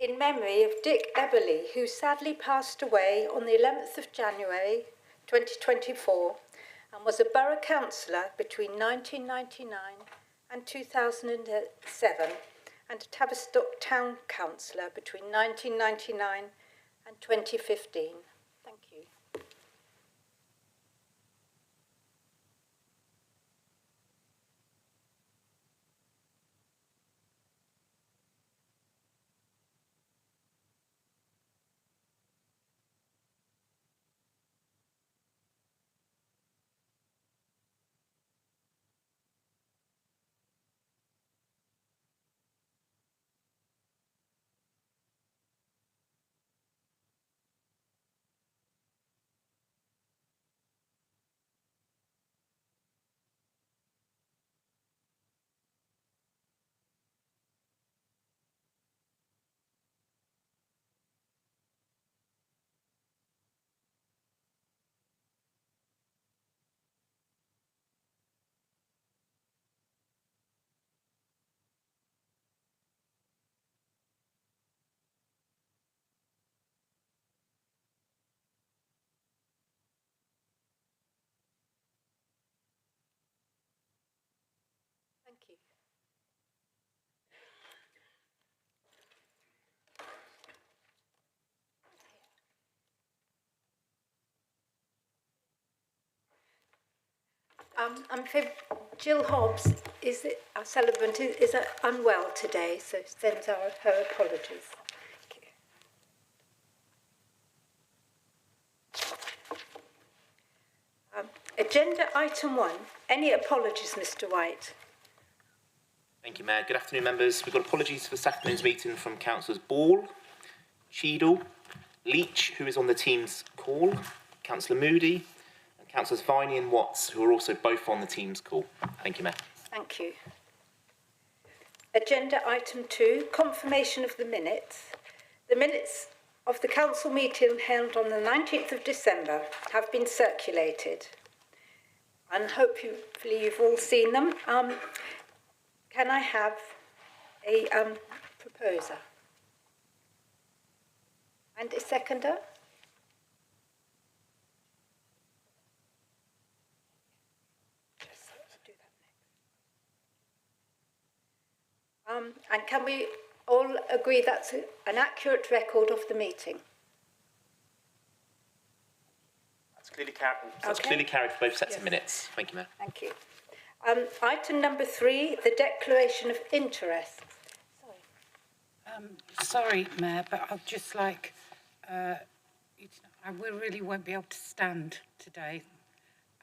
in memory of Dick Eberly, who sadly passed away on the 11th of January 2024 and was a borough councillor between 1999 and 2007 and a Tavistock Town Councillor between 1999 and 2015. Thank you. Thank you. I'm afraid Jill Hobbs our celebrant is unwell today, so sends her apologies. Agenda item 1. Any apologies, Mr. White? Thank you, Mayor. Good afternoon, members. We've got apologies for this afternoon's meeting from Councillors Ball, Cheadle, Leach, who is on the Teams call, Councillor Moody, and Councillors Viney and Watts, who are also both on the Teams call. Thank you, Mayor. Thank you. Agenda item 2, confirmation of the minutes. The minutes of the council meeting held on the 19th of December have been circulated. And hopefully you've all seen them. Can I have a proposer? And a seconder? And can we all agree that's an accurate record of the meeting? That's clearly carried for both sets of minutes. Thank you, Mayor. Thank you. Item number 3, the declaration of interest. Sorry, Mayor, but I'd just like, I really won't be able to stand today.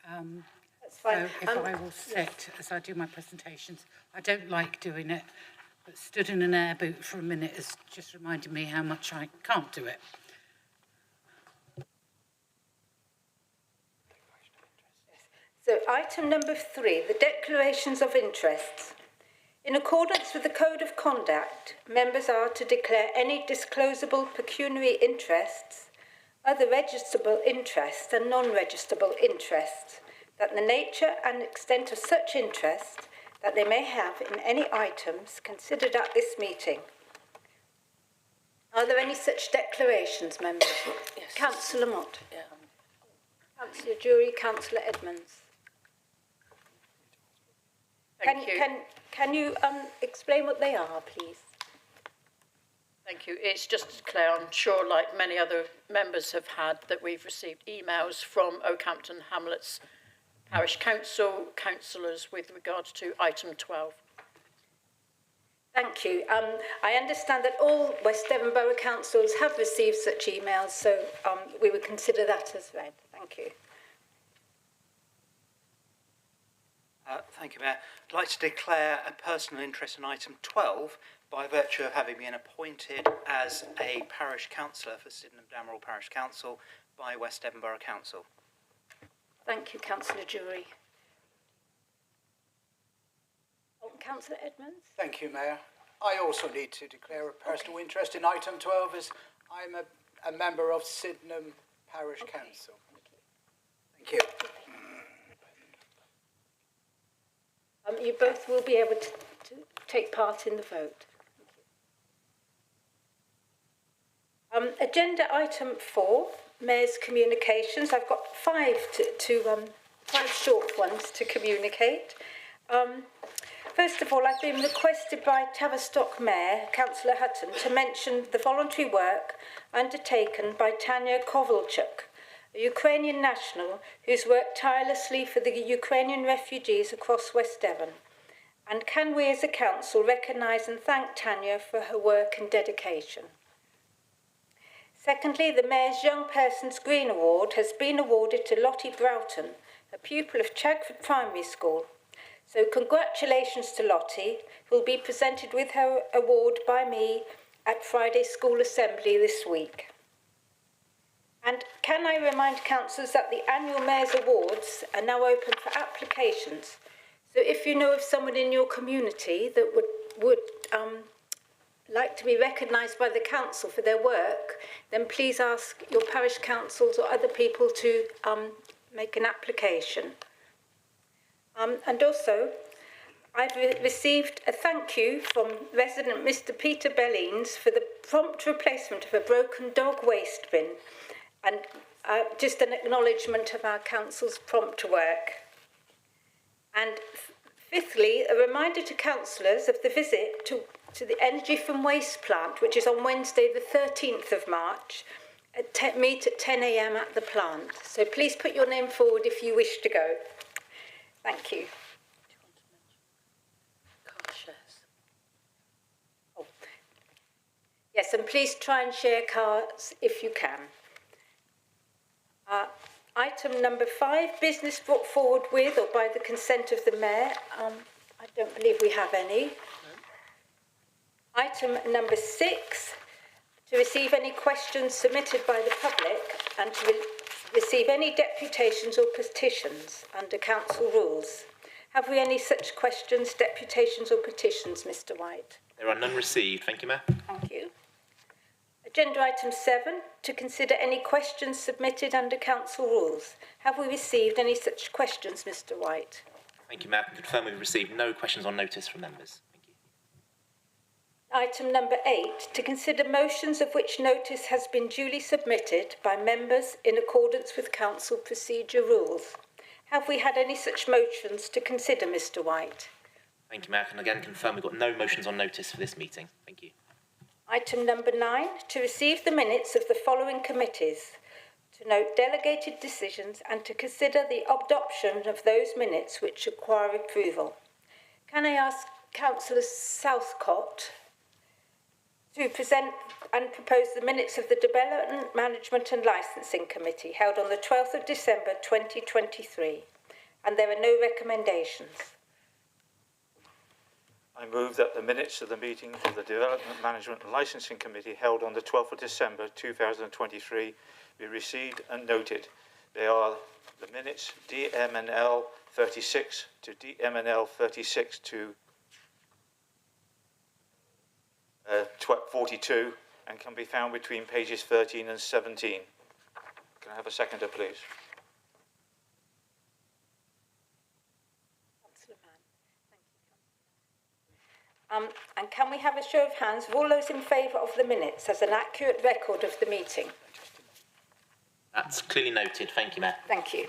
That's fine. So if I will sit as I do my presentations. I don't like doing it, but stood in an air boot for a minute has just reminded me how much I can't do it. So item number 3, the declarations of interests. In accordance with the Code of Conduct, members are to declare any disclosable pecuniary interests, other registrable interests and non-registrable interests, that the nature and extent of such interest that they may have in any items considered at this meeting. Are there any such declarations, members? Yes. Councillor Mott. Yeah. Councillor Jury, Councillor Edmonds. Can you explain what they are, please? Thank you. It's just to declare, I'm sure, like many other members have had, that we've received emails from Oakhampton Hamlets Parish Council councillors with regards to item 12. Thank you. I understand that all West Devon Borough Councils have received such emails, so we would consider that as read. Thank you. Thank you, Mayor. I'd like to declare a personal interest in item 12 by virtue of having been appointed as a parish councillor for Sydenham Damerel Parish Council by West Devon Borough Council. Thank you, Councillor Jury. Oh, Councillor Edmonds? Thank you, Mayor. I also need to declare a personal interest in item 12 as I'm a member of Sydenham Parish Council. Thank you. You both will be able to take part in the vote. Agenda item 4, Mayor's communications. I've got five five short ones to communicate. First of all, I've been requested by Tavistock Mayor, Councillor Hutton, to mention the voluntary work undertaken by Tanya Kovalchuk, a Ukrainian national who's worked tirelessly for the Ukrainian refugees across West Devon. And can we as a council recognise and thank Tanya for her work and dedication? Secondly, the Mayor's Young Person's Green Award has been awarded to Lottie Broughton, a pupil of Chagford Primary School. So congratulations to Lottie, who will be presented with her award by me at Friday's school assembly this week. And can I remind councillors that the annual Mayor's Awards are now open for applications. So if you know of someone in your community that would like to be recognised by the council for their work, then please ask your parish councils or other people to make an application. And also, I've received a thank you from resident Mr. Peter Bellines for the prompt replacement of a broken dog waste bin, and just an acknowledgement of our council's prompt work. And fifthly, a reminder to councillors of the visit to the Energy from Waste plant, which is on Wednesday the 13th of March, meet at 10 a.m. at the plant. So please put your name forward if you wish to go. Thank you. Car shares. Oh. Yes, and please try and share cars if you can. Item number 5, business brought forward with or by the consent of the Mayor. I don't believe we have any. No. Item number 6, to receive any questions submitted by the public and to receive any deputations or petitions under council rules. Have we any such questions, deputations or petitions, Mr. White? There are none received. Thank you, Mayor. Thank you. Agenda item 7, to consider any questions submitted under council rules. Have we received any such questions, Mr. White? Thank you, Mayor. I can confirm we've received no questions on notice from members. Thank you. Item number 8, to consider motions of which notice has been duly submitted by members in accordance with council procedure rules. Have we had any such motions to consider, Mr. White? Thank you, Mayor. I can again confirm we've got no motions on notice for this meeting. Thank you. Item number 9, to receive the minutes of the following committees, to note delegated decisions and to consider the adoption of those minutes which require approval. Can I ask Councillor Southcott to present and propose the minutes of the Development, Management and Licensing Committee held on the 12th of December 2023, and there are no recommendations. I move that the minutes of the meeting of the Development, Management and Licensing Committee held on the 12th of December 2023 be received and noted. They are the minutes DMNL 36 to DMNL 36 to 42 and can be found between pages 13 and 17. Can I have a seconder, please? And can we have a show of hands of all those in favour of the minutes as an accurate record of the meeting? That's clearly noted. Thank you, Mayor. Thank you.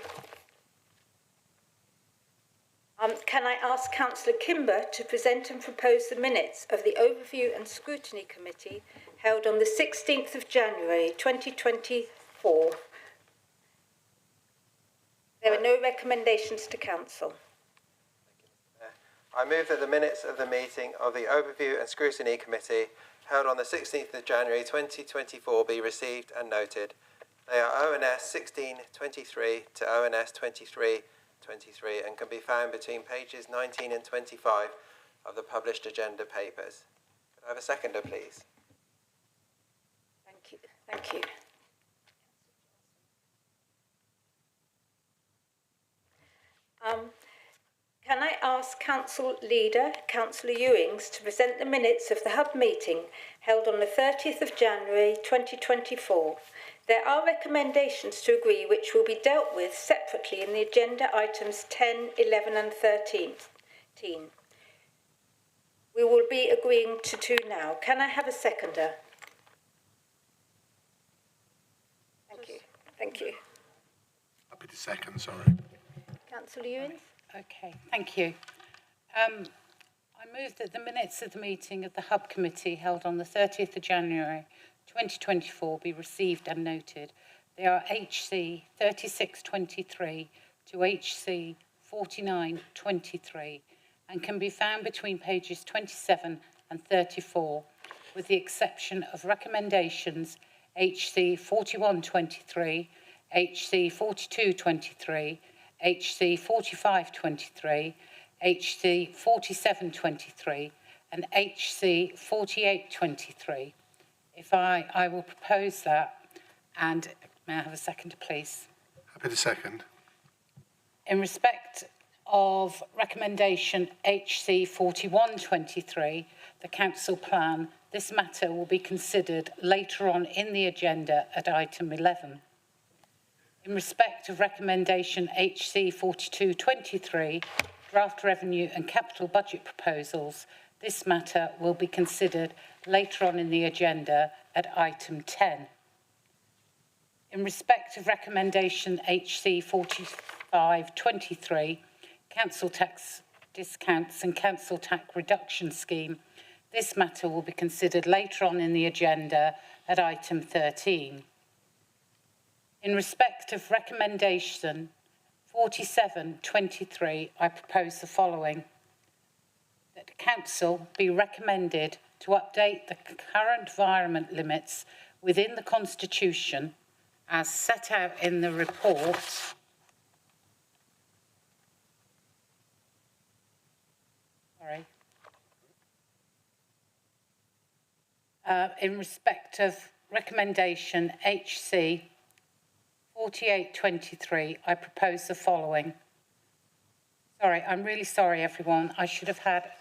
Can I ask Councillor Kimber to present and propose the minutes of the Overview and Scrutiny Committee held on the 16th of January 2024? There are no recommendations to Council. I move that the minutes of the meeting of the Overview and Scrutiny Committee held on the 16th of January 2024 be received and noted. They are ONS 1623 to ONS 2323 and can be found between pages 19 and 25 of the published agenda papers. Could I have a seconder, please? Thank you. Thank you. Can I ask Council Leader, Councillor Ewings, to present the minutes of the Hub meeting held on the 30th of January 2024. There are recommendations to agree which will be dealt with separately in the agenda items 10, 11 and 13. We will be agreeing to 2 now. Can I have a seconder? Thank you. Happy to second, sorry. Councillor Ewing? Okay, thank you. I move that the minutes of the meeting of the Hub Committee held on the 30th of January 2024 be received and noted. They are HC 3623 to HC 4923 and can be found between pages 27 and 34, with the exception of recommendations HC 4123, HC 4223, HC 4523, HC 4723 and HC 4823. If I will propose that, and may I have a second, please? Happy to second. In respect of recommendation HC 4123, the council plan, this matter will be considered later on in the agenda at item 11. In respect of recommendation HC 4223, draft revenue and capital budget proposals, this matter will be considered later on in the agenda at item 10. In respect of recommendation HC 4523, council tax discounts and council tax reduction scheme, this matter will be considered later on in the agenda at item 13. In respect of recommendation 4723, I propose the following: that the council be recommended to update the current environment limits within the Constitution as set out in the report in respect of recommendation HC 4823, I propose the following. Sorry, I'm really sorry, everyone. I should have had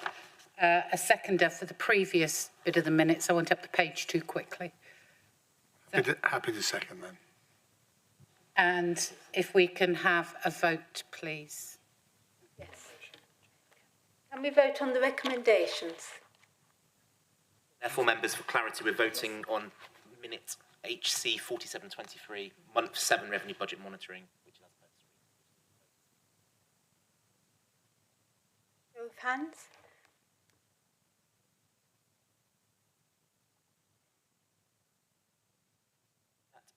a seconder for the previous bit of the minutes. I went up the page too quickly. Happy to second then. And if we can have a vote, please. Yes. Can we vote on the recommendations? Therefore, members, for clarity, we're voting on minute HC 4723, month 7 revenue budget monitoring, which is Show of hands.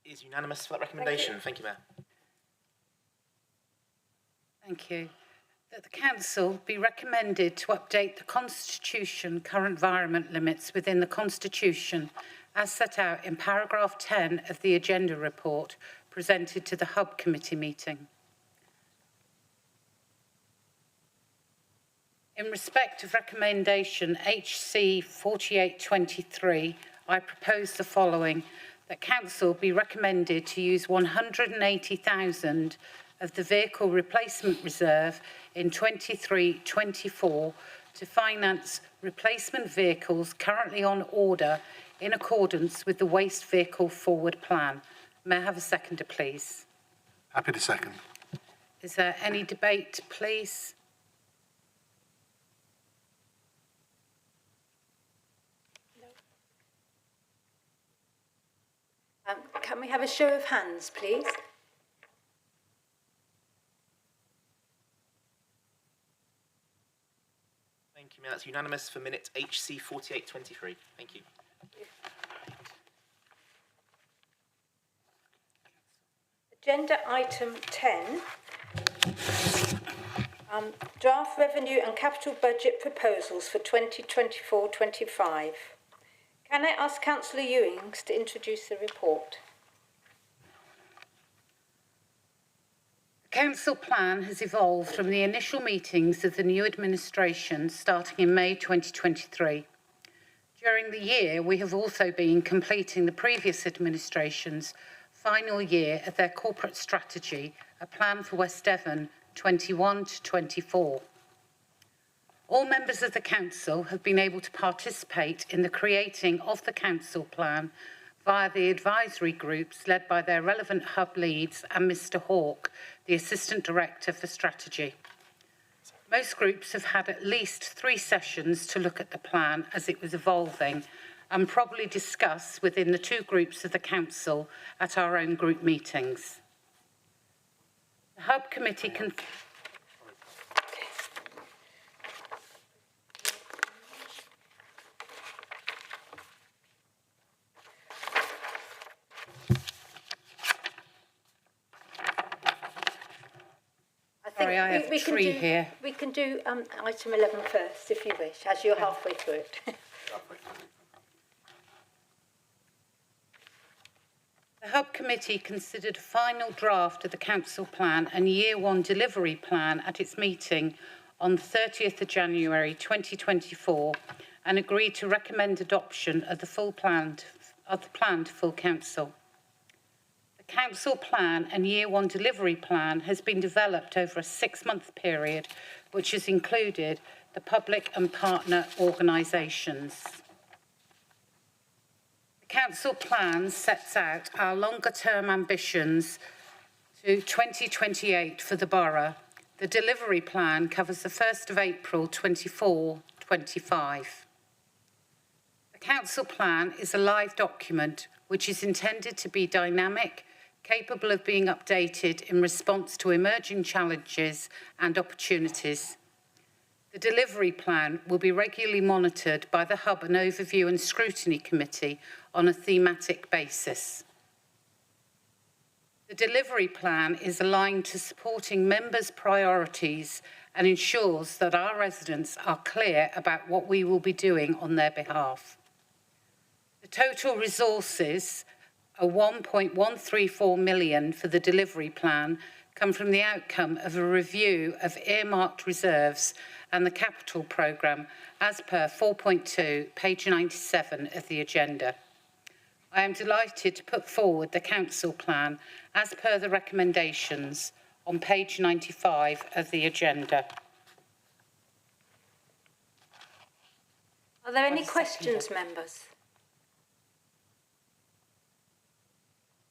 that is unanimous for that recommendation. Thank you, Mayor. Thank you. That the council be recommended to update the Constitution current environment limits within the Constitution as set out in paragraph 10 of the agenda report presented to the Hub Committee meeting. In respect of recommendation HC 4823, I propose the following: that council be recommended to use 180,000 of the vehicle replacement reserve in 23-24 to finance replacement vehicles currently on order in accordance with the Waste Vehicle Forward Plan. May I have a seconder, please? Happy to second. Is there any debate, please? Can we have a show of hands, please? Thank you, Mayor. That's unanimous for minute HC 4823. Thank you. Agenda item 10, draft revenue and capital budget proposals for 2024-25. Can I ask Councillor Ewings to introduce the report? The council plan has evolved from the initial meetings of the new administration starting in May 2023. During the year, we have also been completing the previous administration's final year of their corporate strategy, a plan for West Devon 21 to 24. All members of the council have been able to participate in the creating of the council plan via the advisory groups led by their relevant hub leads and Mr. Hawke, the Assistant Director for Strategy. Most groups have had at least 3 sessions to look at the plan as it was evolving, and probably discuss within the two groups of the council at our own group meetings. The Hub Committee can... Sorry, I have three here. We can do item 11 first, if you wish, as you're halfway through it. The Hub Committee considered a final draft of the Council Plan and Year 1 Delivery Plan at its meeting on the 30th of January 2024 and agreed to recommend adoption of the plan to full Council. The Council Plan and Year 1 Delivery Plan has been developed over a 6-month period, which has included the public and partner organisations. The Council Plan sets out our longer-term ambitions to 2028 for the borough. The Delivery Plan covers the 1st of April 24-25. The Council Plan is a live document which is intended to be dynamic, capable of being updated in response to emerging challenges and opportunities. The Delivery Plan will be regularly monitored by the Hub and Overview and Scrutiny Committee on a thematic basis. The Delivery Plan is aligned to supporting members' priorities and ensures that our residents are clear about what we will be doing on their behalf. The total resources a 1.134 million for the Delivery Plan come from the outcome of a review of earmarked reserves and the capital programme as per 4.2, page 97 of the agenda. I am delighted to put forward the Council Plan as per the recommendations on page 95 of the agenda. Are there any questions, members?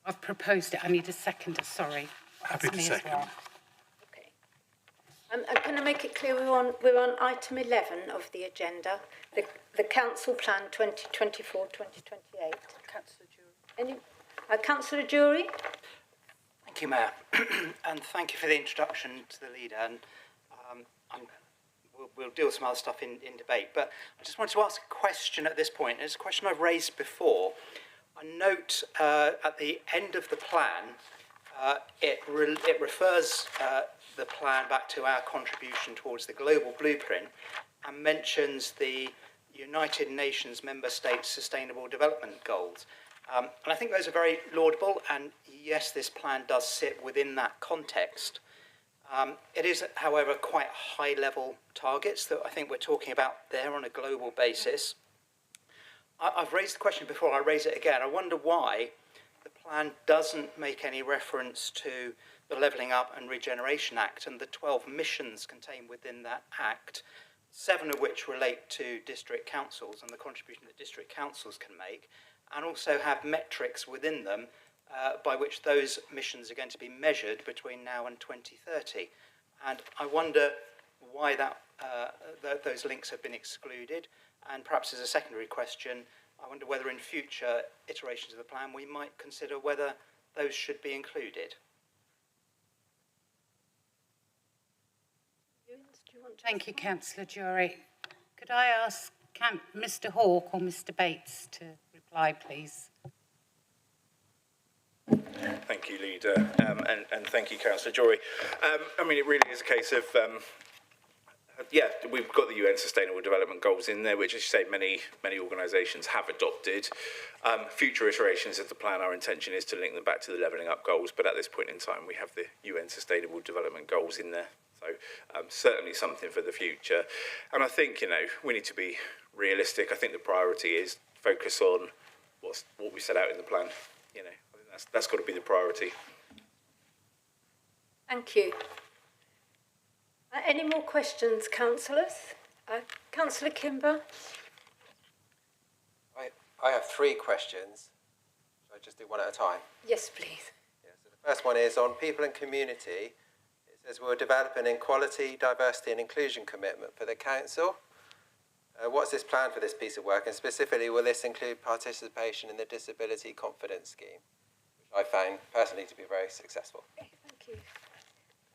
I've proposed it. I need a seconder, sorry. Happy to second. Okay. And can I make it clear we're on item 11 of the agenda, the Council Plan 2024-2028. Councillor Jury. Councillor Jury? Thank you, Mayor. And thank you for the introduction to the leader. And we'll deal with some other stuff in debate. But I just wanted to ask a question at this point. It's a question I've raised before. I note at the end of the plan, it refers the plan back to our contribution towards the global blueprint and mentions the United Nations Member States Sustainable Development Goals. And I think those are very laudable, and yes, this plan does sit within that context. It is, however, quite high-level targets that I think we're talking about there on a global basis. I've raised the question before, I raise it again. I wonder why the plan doesn't make any reference to the Levelling Up and Regeneration Act and the 12 missions contained within that act, 7 of which relate to district councils and the contribution that district councils can make, and also have metrics within them by which those missions are going to be measured between now and 2030. And I wonder why those links have been excluded. And perhaps as a secondary question, I wonder whether in future iterations of the plan we might consider whether those should be included. Thank you, Councillor Jury. Could I ask Mr Hawke or Mr Bates to reply, please? Thank you, Leader, and thank you, Councillor Jory. I mean, it really is a case of, yeah, we've got the UN Sustainable Development Goals in there, which, as you say, many organisations have adopted. Future iterations of the plan, our intention is to link them back to the Levelling Up goals, but at this point in time, we have the UN Sustainable Development Goals in there. So certainly something for the future. And I think, we need to be realistic. I think the priority is focus on what we set out in the plan. I think that's got to be the priority. Thank you. Any more questions, councillors? Councillor Kimber? I have 3 questions. Shall I just do one at a time? Yes, please. Yeah, so the first one is on people and community. It says we'll develop an equality, diversity and inclusion commitment for the council. What's this plan for this piece of work? And specifically, will this include participation in the Disability Confidence Scheme, which I found personally to be very successful? Okay, thank you.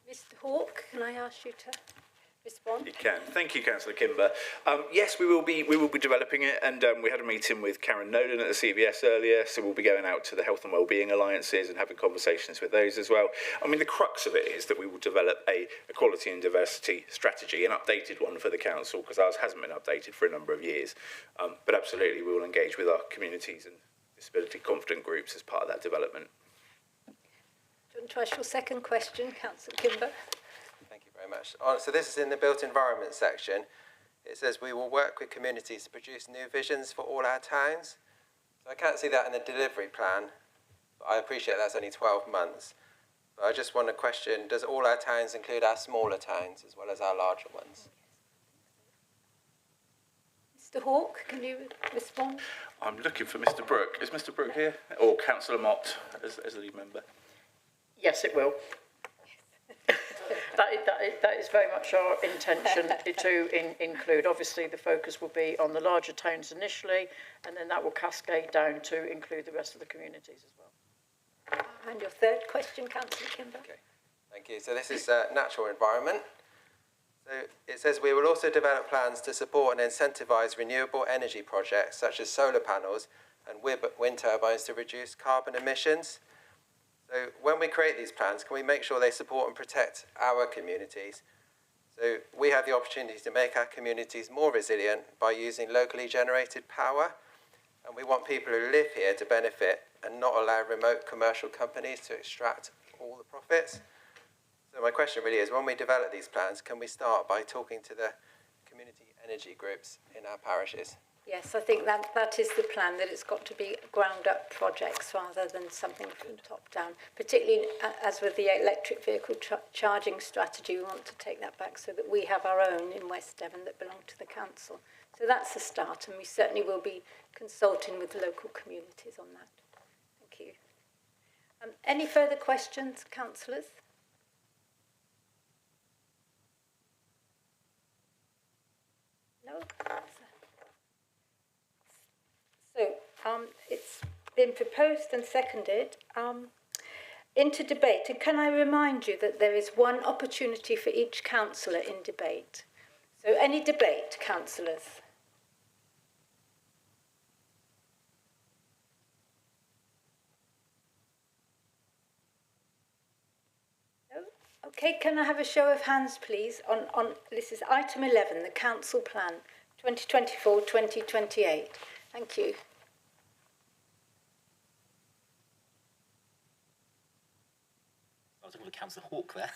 Mr Hawke, can I ask you to respond? You can. Thank you, Councillor Kimber. Yes, we will be developing it, and we had a meeting with Karen Nolan at the CVS earlier, so we'll be going out to the Health and Wellbeing Alliances and having conversations with those as well. I mean, the crux of it is that we will develop a equality and diversity strategy, an updated one for the council, because ours hasn't been updated for a number of years. But absolutely, we will engage with our communities and disability confident groups as part of that development. Do you want to ask your second question, Councillor Kimber? Thank you very much. So this is in the built environment section. It says we will work with communities to produce new visions for all our towns. So I can't see that in the delivery plan, but I appreciate that's only 12 months. But I just want to question, does all our towns include our smaller towns as well as our larger ones? Mr Hawke, can you respond? I'm looking for Mr Brooke. Is Mr Brooke here? Or Councillor Mott as a lead member? Yes, it will. That is very much our intention to include. Obviously, the focus will be on the larger towns initially, and then that will cascade down to include the rest of the communities as well. And your third question, Councillor Kimber? Okay, thank you. So this is natural environment. So it says we will also develop plans to support and incentivise renewable energy projects such as solar panels and wind turbines to reduce carbon emissions. So when we create these plans, can we make sure they support and protect our communities? So we have the opportunity to make our communities more resilient by using locally generated power. And we want people who live here to benefit and not allow remote commercial companies to extract all the profits. So my question really is, when we develop these plans, can we start by talking to the community energy groups in our parishes? Yes, I think that is the plan, that it's got to be ground-up projects rather than something from top down. Particularly as with the electric vehicle charging strategy, we want to take that back so that we have our own in West Devon that belong to the council. So that's a start, and we certainly will be consulting with local communities on that. Thank you. Any further questions, councillors? No? So it's been proposed and seconded into debate. And can I remind you that there is one opportunity for each councillor in debate? So any debate, councillors? No? Okay, can I have a show of hands, please, on this is item 11, the council plan 2024-2028. Thank you. I was looking for Councillor Hawke there.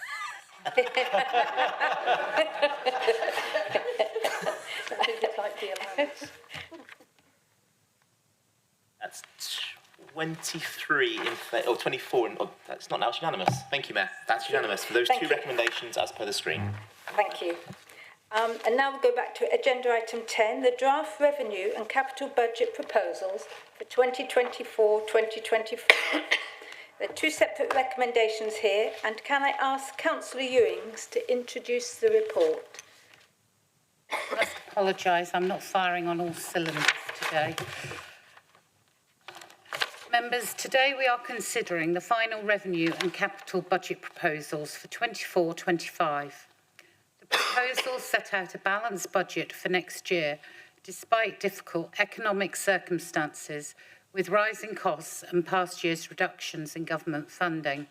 That's 23 in favour, or 24 in, oh, that's not now, it's unanimous. Thank you, Mayor. That's unanimous for those two recommendations as per the screen. Thank you. And now we'll go back to agenda item 10, the draft revenue and capital budget proposals for 2024-2025. There are two separate recommendations here, and can I ask Councillor Ewings to introduce the report? I must apologise, I'm not firing on all cylinders today. Members, today we are considering the final revenue and capital budget proposals for 24-25. The proposals set out a balanced budget for next year, despite difficult economic circumstances with rising costs and past year's reductions in government funding.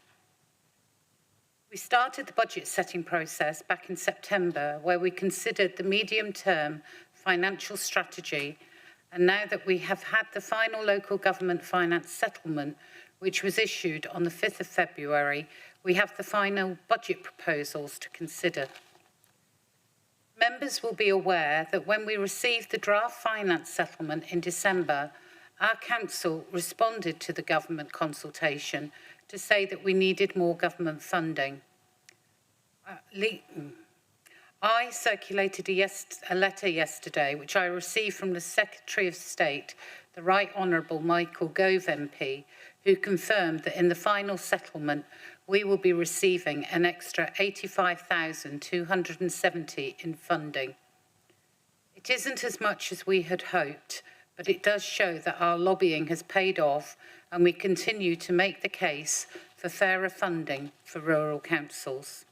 We started the budget setting process back in September, where we considered the medium-term financial strategy, and now that we have had the final local government finance settlement, which was issued on the 5th of February, we have the final budget proposals to consider. Members will be aware that when we received the draft finance settlement in December, our council responded to the government consultation to say that we needed more government funding. I circulated a letter yesterday, which I received from the Secretary of State, the Right Honourable Michael Gove MP, who confirmed that in the final settlement, we will be receiving an extra 85,270 in funding. It isn't as much as we had hoped, but it does show that our lobbying has paid off and we continue to make the case for fairer funding for rural councils.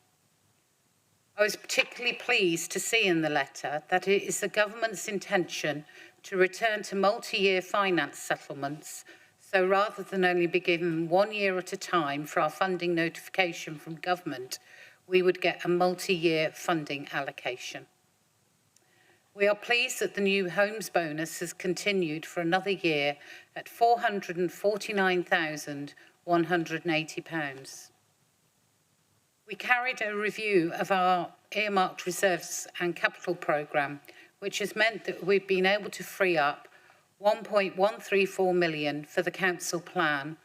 I was particularly pleased to see in the letter that it is the government's intention to return to multi-year finance settlements, so rather than only be given 1 year at a time for our funding notification from government, we would get a multi-year funding allocation. We are pleased that the new homes bonus has continued for another year at £449,180. We carried a review of our earmarked reserves and capital programme, which has meant that we've been able to free up 1.134 million for the council plan,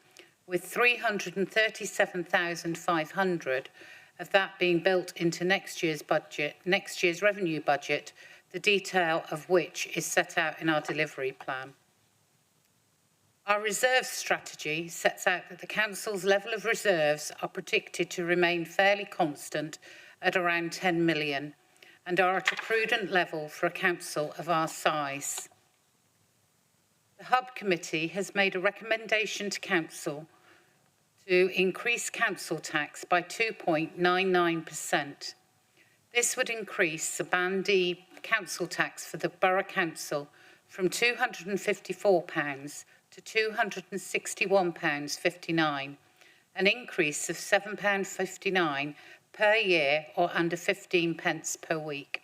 with 337,500 of that being built into next year's revenue budget, the detail of which is set out in our delivery plan. Our reserves strategy sets out that the council's level of reserves are predicted to remain fairly constant at around 10 million and are at a prudent level for a council of our size. The Hub Committee has made a recommendation to council to increase council tax by 2.99%. This would increase the Band D council tax for the Borough Council from £254 to £261.59, an increase of £7.59 per year or under 15 pence per week.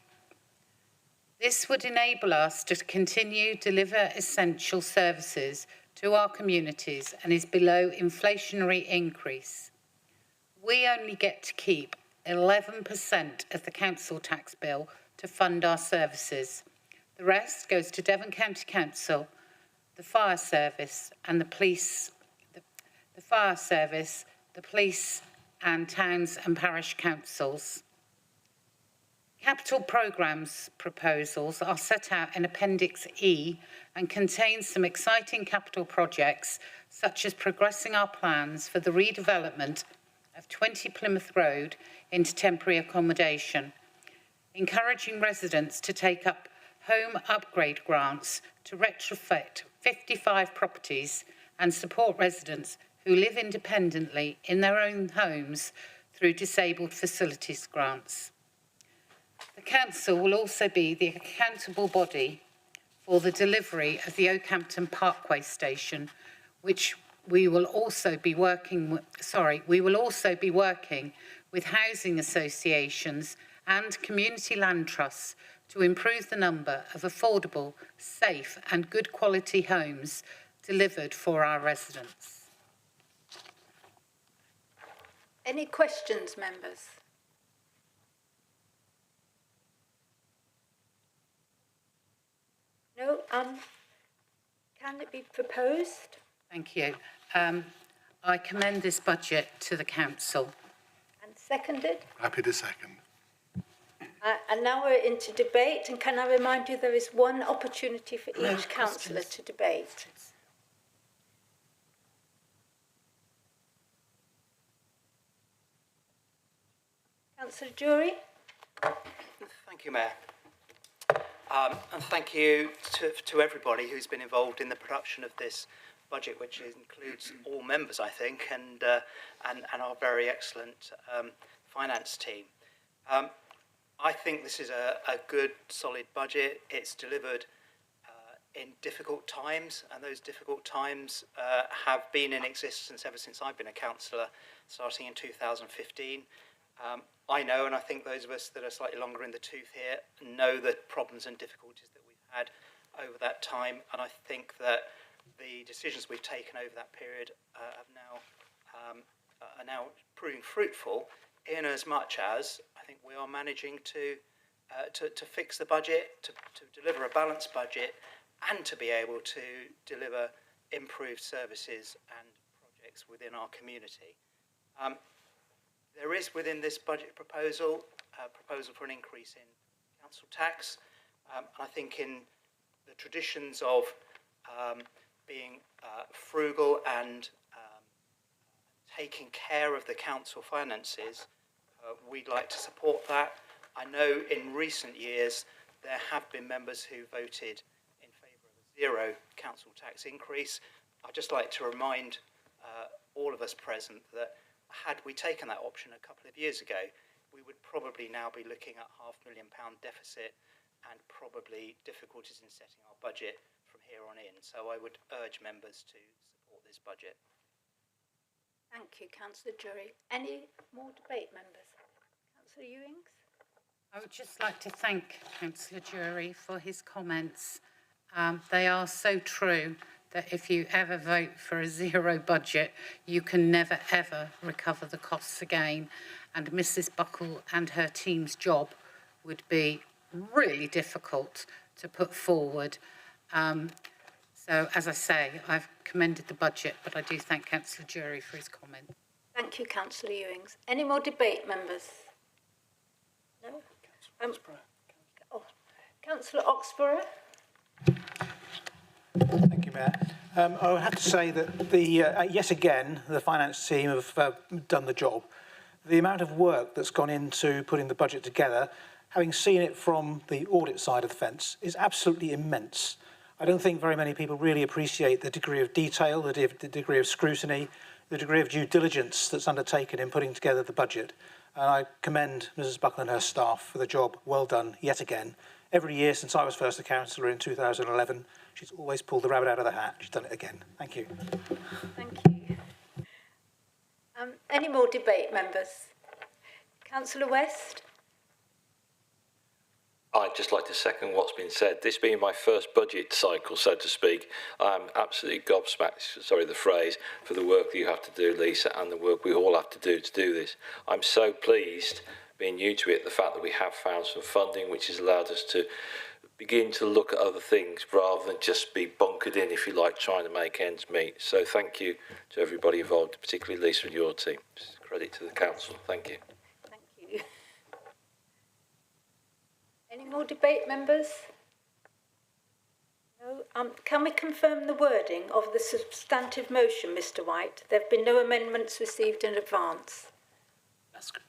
This would enable us to continue to deliver essential services to our communities and is below inflationary increase. We only get to keep 11% of the council tax bill to fund our services. The rest goes to Devon County Council, the fire service and the police, the fire service, the police and towns and parish councils. Capital programmes proposals are set out in Appendix E and contain some exciting capital projects, such as progressing our plans for the redevelopment of 20 Plymouth Road into temporary accommodation, encouraging residents to take up home upgrade grants to retrofit 55 properties and support residents who live independently in their own homes through disabled facilities grants. The council will also be the accountable body for the delivery of the Oakhampton Parkway station, which we will also be working with housing associations and community land trusts to improve the number of affordable, safe and good quality homes delivered for our residents. Any questions, members? No, can it be proposed? Thank you. I commend this budget to the council. And seconded? Happy to second. And now we're into debate, and can I remind you there is one opportunity for each councillor to debate. Councillor Jury? Thank you, Mayor. And thank you to everybody who's been involved in the production of this budget, which includes all members, I think, and our very excellent finance team. I think this is a good, solid budget. It's delivered in difficult times, and those difficult times have been in existence ever since I've been a councillor, starting in 2015. I know, and I think those of us that are slightly longer in the tooth here know the problems and difficulties that we've had over that time, and I think that the decisions we've taken over that period are now proving fruitful, in as much as I think we are managing to fix the budget, to deliver a balanced budget, and to be able to deliver improved services and projects within our community. There is within this budget proposal a proposal for an increase in council tax. And I think in the traditions of being frugal and taking care of the council finances, we'd like to support that. I know in recent years there have been members who voted in favour of a zero council tax increase. I'd just like to remind all of us present that had we taken that option a couple of years ago, we would probably now be looking at £500,000 deficit and probably difficulties in setting our budget from here on in. So I would urge members to support this budget. Thank you, Councillor Jury. Any more debate, members? Councillor Ewings? I would just like to thank Councillor Jury for his comments. They are so true that if you ever vote for a zero budget, you can never, ever recover the costs again. And Mrs. Buckle and her team's job would be really difficult to put forward. So, as I say, I've commended the budget, but I do thank Councillor Jury for his comment. Thank you, Councillor Ewings. Any more debate, members? No? Councillor Oxborough? Thank you, Mayor. I would have to say that yet again, the finance team have done the job. The amount of work that's gone into putting the budget together, having seen it from the audit side of the fence, is absolutely immense. I don't think very many people really appreciate the degree of detail, the degree of scrutiny, the degree of due diligence that's undertaken in putting together the budget. And I commend Mrs. Buckle and her staff for the job well done yet again. Every year since I was first a councillor in 2011, she's always pulled the rabbit out of the hat. She's done it again. Thank you. Thank you. Any more debate, members? Councillor West? I'd just like to second what's been said. This being my first budget cycle, so to speak, I'm absolutely gobsmacked, sorry the phrase, for the work that you have to do, Lisa, and the work we all have to do this. I'm so pleased, being new to it, the fact that we have found some funding which has allowed us to begin to look at other things rather than just be bunkered in, if you like, trying to make ends meet. So thank you to everybody involved, particularly Lisa and your team. Just credit to the council. Thank you. Thank you. Any more debate, members? No. Can we confirm the wording of the substantive motion, Mr. White? There have been no amendments received in advance.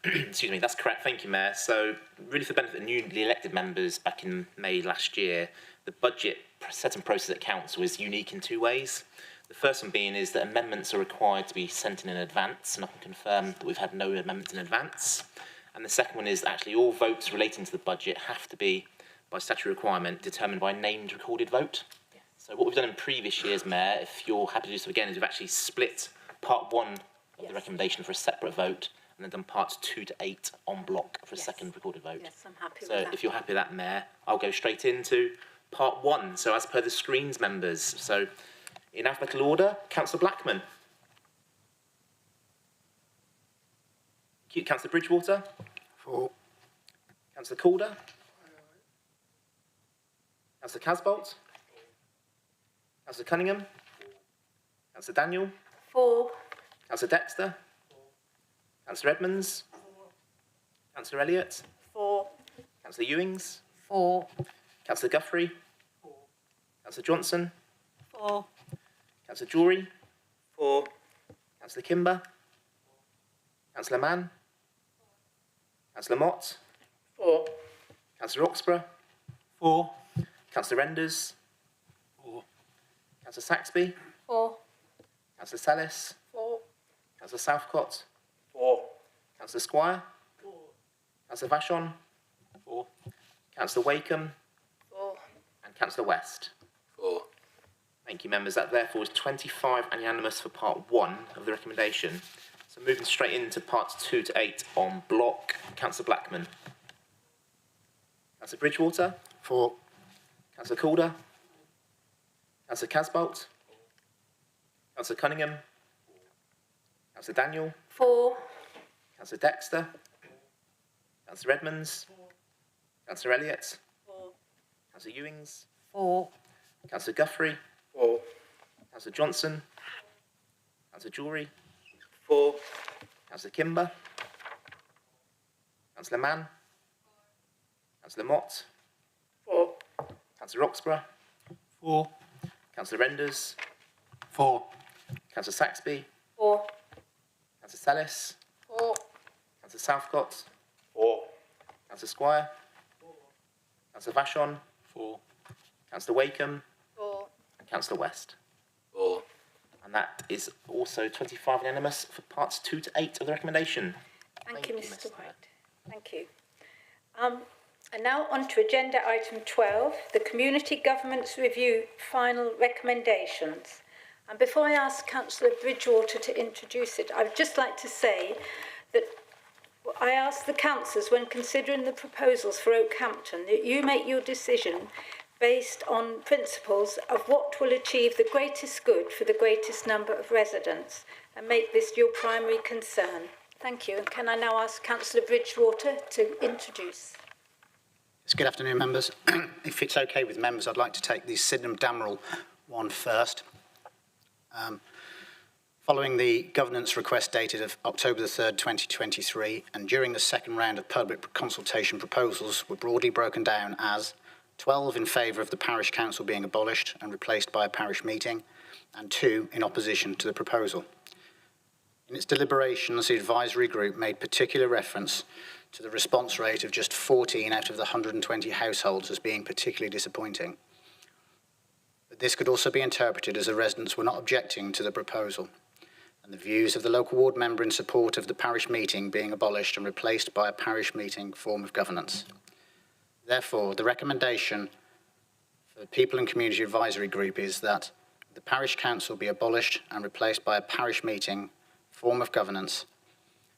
Excuse me, that's correct. Thank you, Mayor. So, really for the benefit of newly elected members back in May last year, the budget setting process at council is unique in two ways. The first one being is that amendments are required to be sent in advance, and I can confirm that we've had no amendments in advance. And the second one is that actually all votes relating to the budget have to be, by statutory requirement, determined by named recorded vote. Yes. So what we've done in previous years, Mayor, if you're happy to do so again, is we've actually split part 1 of the recommendation for a separate vote, and then done parts 2 to 8 en bloc for a second recorded vote. Yes, I'm happy with so that. If you're happy with that, Mayor, I'll go straight into part 1. So as per the screens, members. So in alphabetical order, Councillor Blackman. Councillor Bridgewater. For. Councillor Calder. Councillor Casbolt. Councillor Cunningham. Councillor Daniel. 4. Councillor Dexter. Councillor Edmonds. Councillor Elliott. 4. Councillor Ewings. 4. Councillor Guthrie. 4. Councillor Johnson. 4. Councillor Jory. 4. Councillor Kimber. Councillor Mann. Councillor Mott. 4. Councillor Roxburgh. 4. Councillor Renders. 4. Councillor Saxby. 4. Councillor Sellis. 4. Councillor Southcott. 4. Councillor Squire. 4. Councillor Vashon. 4. Councillor Wakeham. 4. And Councillor West. 4. Thank you, members. That therefore is 25 and unanimous for part 1 of the recommendation. So moving straight into parts 2 to 8 en bloc. Councillor Blackman. Councillor Bridgewater. 4. Councillor Calder. Councillor Casbolt. Councillor Cunningham. Councillor Daniel. 4. Councillor Dexter. Councillor Edmonds. Councillor Elliott. 4. Councillor Ewings. 4. Councillor Guthrie. 4. Councillor Johnson. Councillor Jory. 4. Councillor Kimber. Councillor Mann. Councillor Mott. 4. Councillor Roxburgh. 4. Councillor Renders. 4. Councillor Saxby. 4. Councillor Sellis. 4. Councillor Southcott. 4. Councillor Squire. Councillor Vashon. 4. Councillor Wakeham. 4. And Councillor West. 4. And that is also 25 unanimous for parts 2 to 8 of the recommendation. Thank you, Mr. White. Thank you. And now on to agenda item 12, the Community Government's Review final recommendations. And before I ask Councillor Bridgewater to introduce it, I'd just like to say that I ask the councillors, when considering the proposals for Oakhampton, that you make your decision based on principles of what will achieve the greatest good for the greatest number of residents, and make this your primary concern. Thank you. And can I now ask Councillor Bridgewater to introduce? Yes, good afternoon, members. If it's okay with members, I'd like to take the Sydenham Damerel one first. Following the governance request dated of October the 3rd, 2023, and during the second round of public consultation, proposals were broadly broken down as 12 in favour of the parish council being abolished and replaced by a parish meeting, and 2 in opposition to the proposal. In its deliberations, the advisory group made particular reference to the response rate of just 14 out of the 120 households as being particularly disappointing. But this could also be interpreted as the residents were not objecting to the proposal, and the views of the local ward member in support of the parish meeting being abolished and replaced by a parish meeting form of governance. Therefore, the recommendation for the People and Community Advisory Group is that the parish council be abolished and replaced by a parish meeting form of governance,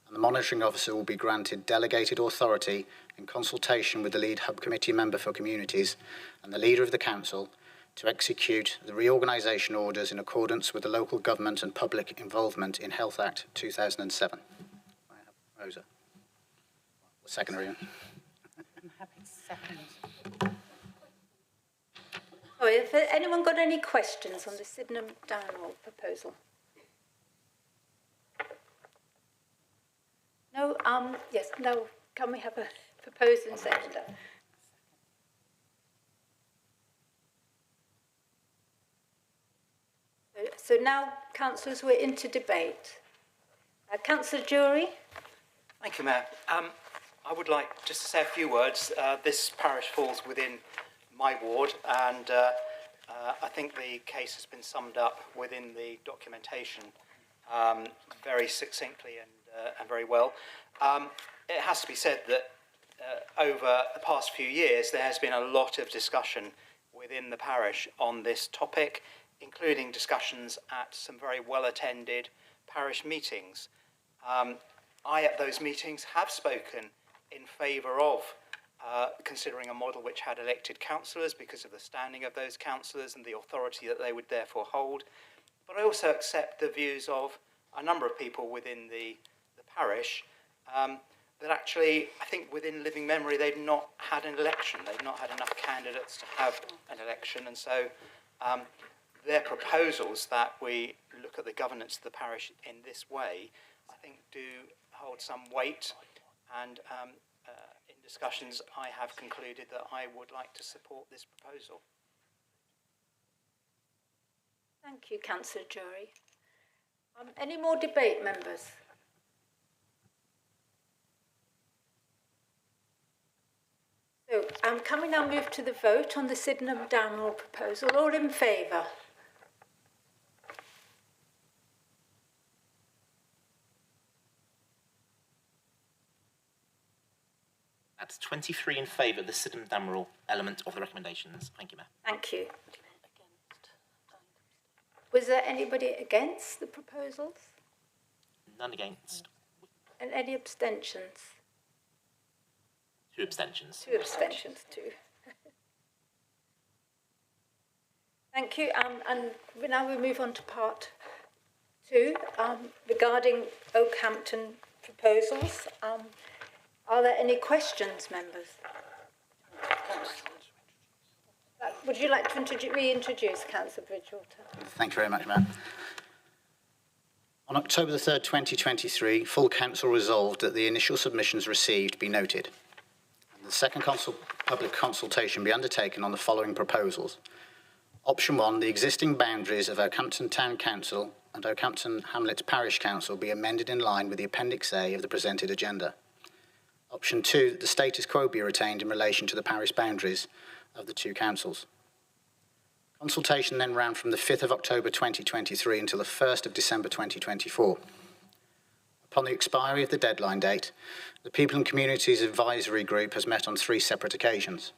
and the monitoring officer will be granted delegated authority in consultation with the lead hub committee member for communities and the leader of the council to execute the reorganisation orders in accordance with the Local Government and Public Involvement in Health Act 2007. I have Rosa. Secondary. I'm happy to second. Oh, if anyone got any questions on the Sydenham Damerel proposal? No, yes, no, can we have a proposed and seconder? So now, councillors, we're into debate. Councillor Jury. Thank you, Mayor. I would like just to say a few words. This parish falls within my ward, and I think the case has been summed up within the documentation very succinctly and very well. It has to be said that over the past few years, there has been a lot of discussion within the parish on this topic, including discussions at some very well-attended parish meetings. I, at those meetings, have spoken in favour of considering a model which had elected councillors because of the standing of those councillors and the authority that they would therefore hold. But I also accept the views of a number of people within the parish that actually, I think within living memory, they've not had an election. They've not had enough candidates to have an election. And so their proposals that we look at the governance of the parish in this way, I think do hold some weight. And in discussions, I have concluded that I would like to support this proposal. Thank you, Councillor Jury. Any more debate, members? So, can we now move to the vote on the Sydenham Damerel proposal? All in favour? That's 23 in favour of the Sydenham Damerel element of the recommendations. Thank you, Mayor. Thank you. Was there anybody against the proposals? None against. And any abstentions? 2 abstentions. 2 abstentions too. Thank you. And now we move on to part 2 regarding Oakhampton proposals. Are there any questions, members? Would you like to reintroduce Councillor Bridgewater? Thank you very much, Matt. On October the 3rd, 2023, full council resolved that the initial submissions received be noted. And the second public consultation be undertaken on the following proposals. Option 1, the existing boundaries of Oakhampton Town Council and Oakhampton Hamlets Parish Council be amended in line with the Appendix A of the presented agenda. Option 2, that the status quo be retained in relation to the parish boundaries of the two councils. Consultation then ran from the 5th of October 2023 until the 1st of December 2024. Upon the expiry of the deadline date, the People and Communities Advisory Group has met on 3 separate occasions.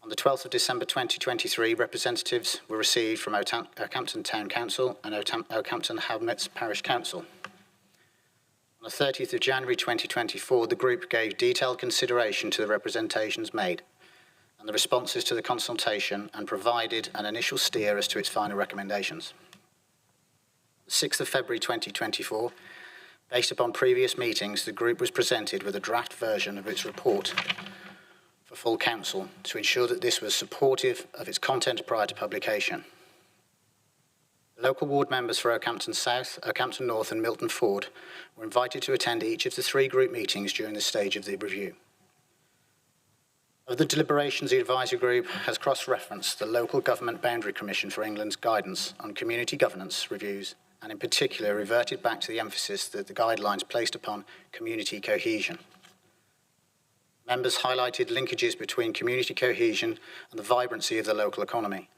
On the 12th of December 2023, representatives were received from Oakhampton Town Council and Oakhampton Hamlets Parish Council. On the 30th of January 2024, the group gave detailed consideration to the representations made and the responses to the consultation and provided an initial steer as to its final recommendations. The 6th of February 2024, based upon previous meetings, the group was presented with a draft version of its report for full council to ensure that this was supportive of its content prior to publication. The local ward members for Oakhampton South, Oakhampton North and Milton Ford were invited to attend each of the 3 group meetings during this stage of the review. Of the deliberations, the advisory group has cross-referenced the Local Government Boundary Commission for England's guidance on community governance reviews, and in particular reverted back to the emphasis that the guidelines placed upon community cohesion. Members highlighted linkages between community cohesion and the vibrancy of the local economy.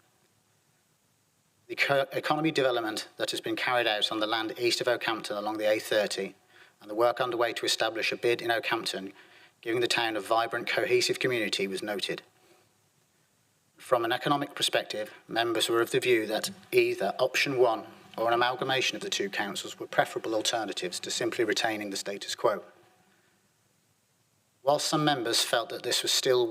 The economy development that has been carried out on the land east of Oakhampton along the A30 and the work underway to establish a bid in Oakhampton, giving the town a vibrant, cohesive community, was noted. From an economic perspective, members were of the view that either option 1 or an amalgamation of the two councils were preferable alternatives to simply retaining the status quo. Whilst some members felt that this was still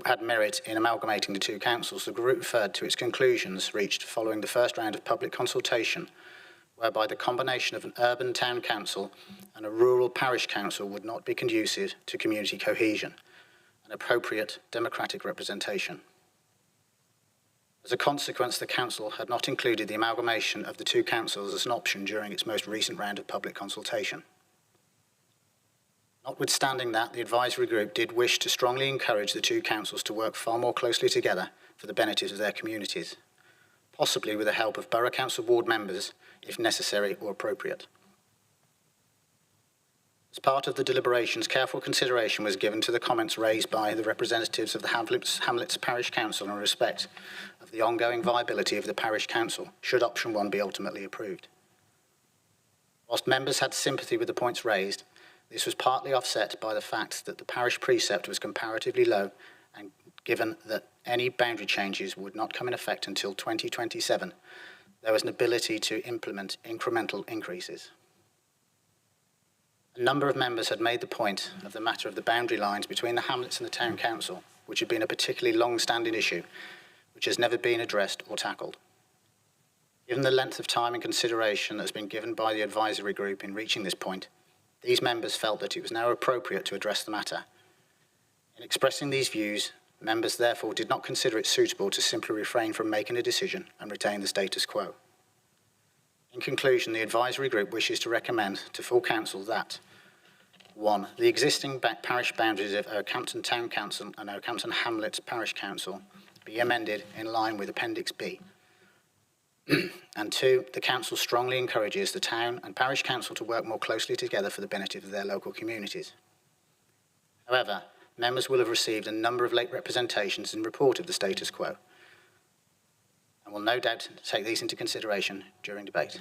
had merit in amalgamating the two councils, the group referred to its conclusions reached following the first round of public consultation, whereby the combination of an urban town council and a rural parish council would not be conducive to community cohesion and appropriate democratic representation. As a consequence, the council had not included the amalgamation of the two councils as an option during its most recent round of public consultation. Notwithstanding that, the advisory group did wish to strongly encourage the two councils to work far more closely together for the benefit of their communities, possibly with the help of borough council ward members, if necessary or appropriate. As part of the deliberations, careful consideration was given to the comments raised by the representatives of the Hamlets Parish Council in respect of the ongoing viability of the parish council, should option 1 be ultimately approved. Whilst members had sympathy with the points raised, this was partly offset by the fact that the parish precept was comparatively low, and given that any boundary changes would not come in effect until 2027, there was an ability to implement incremental increases. A number of members had made the point of the matter of the boundary lines between the hamlets and the town council, which had been a particularly long-standing issue, which has never been addressed or tackled. Given the length of time and consideration that has been given by the advisory group in reaching this point, these members felt that it was now appropriate to address the matter. In expressing these views, members therefore did not consider it suitable to simply refrain from making a decision and retain the status quo. In conclusion, the advisory group wishes to recommend to full council that 1. The existing parish boundaries of Oakhampton Town Council and Oakhampton Hamlets Parish Council be amended in line with Appendix B. And 2. The council strongly encourages the town and parish council to work more closely together for the benefit of their local communities. However, members will have received a number of late representations in report of the status quo and will no doubt take these into consideration during debate.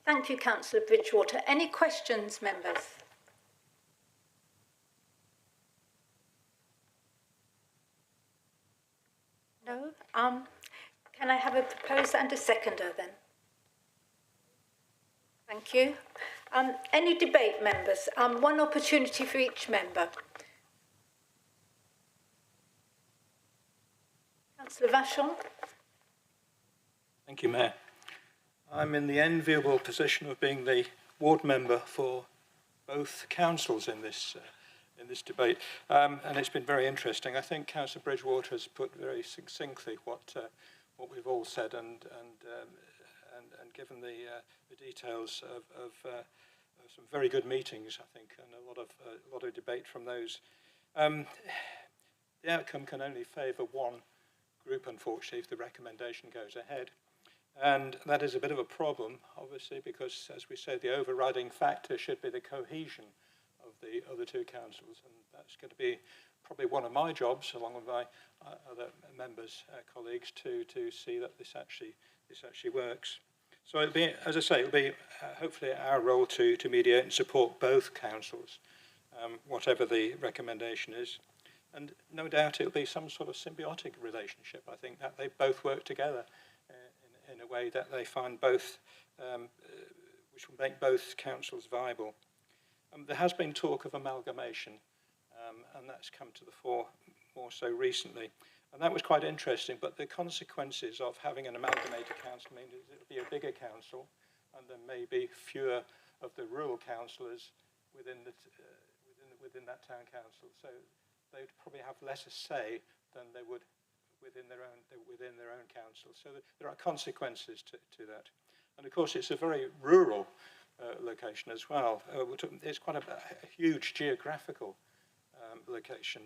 Thank you, Councillor Bridgewater. Any questions, members? No? Can I have a proposer and a seconder then? Thank you. Any debate, members? One opportunity for each member. Councillor Vachon. Thank you, Mayor. I'm in the enviable position of being the ward member for both councils in this debate, and it's been very interesting. I think Councillor Bridgewater has put very succinctly what we've all said, and given the details of some very good meetings, I think, and a lot of debate from those. The outcome can only favour one group, unfortunately, if the recommendation goes ahead. And that is a bit of a problem, obviously, because, as we say, the overriding factor should be the cohesion of the other two councils. And that's going to be probably one of my jobs, along with my other members, colleagues, to see that this actually works. So it'll be, as I say, it'll be hopefully our role to mediate and support both councils, whatever the recommendation is. And no doubt it'll be some sort of symbiotic relationship. I think that they both work together in a way that they find both, which will make both councils viable. There has been talk of amalgamation, and that's come to the fore more so recently. And that was quite interesting, but the consequences of having an amalgamated council mean it'll be a bigger council, and there may be fewer of the rural councillors within that town council. So they'd probably have less a say than they would within their own council. So there are consequences to that. And of course, it's a very rural location as well. It's quite a huge geographical location.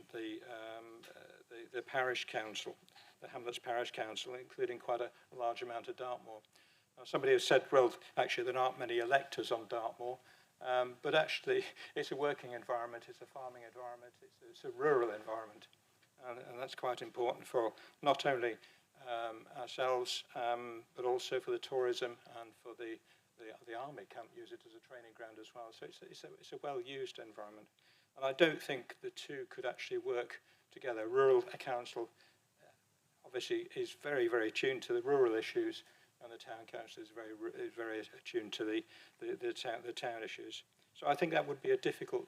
The parish council, the Hamlets Parish Council, including quite a large amount of Dartmoor. Now, somebody has said, well, actually there aren't many electors on Dartmoor, but actually it's a working environment, it's a farming environment, it's a rural environment, and that's quite important for not only ourselves, but also for the tourism and for the army can't use it as a training ground as well. So it's a well-used environment. And I don't think the two could actually work together. Rural council obviously is very, very attuned to the rural issues, and the town council is very attuned to the town issues. So I think that would be a difficult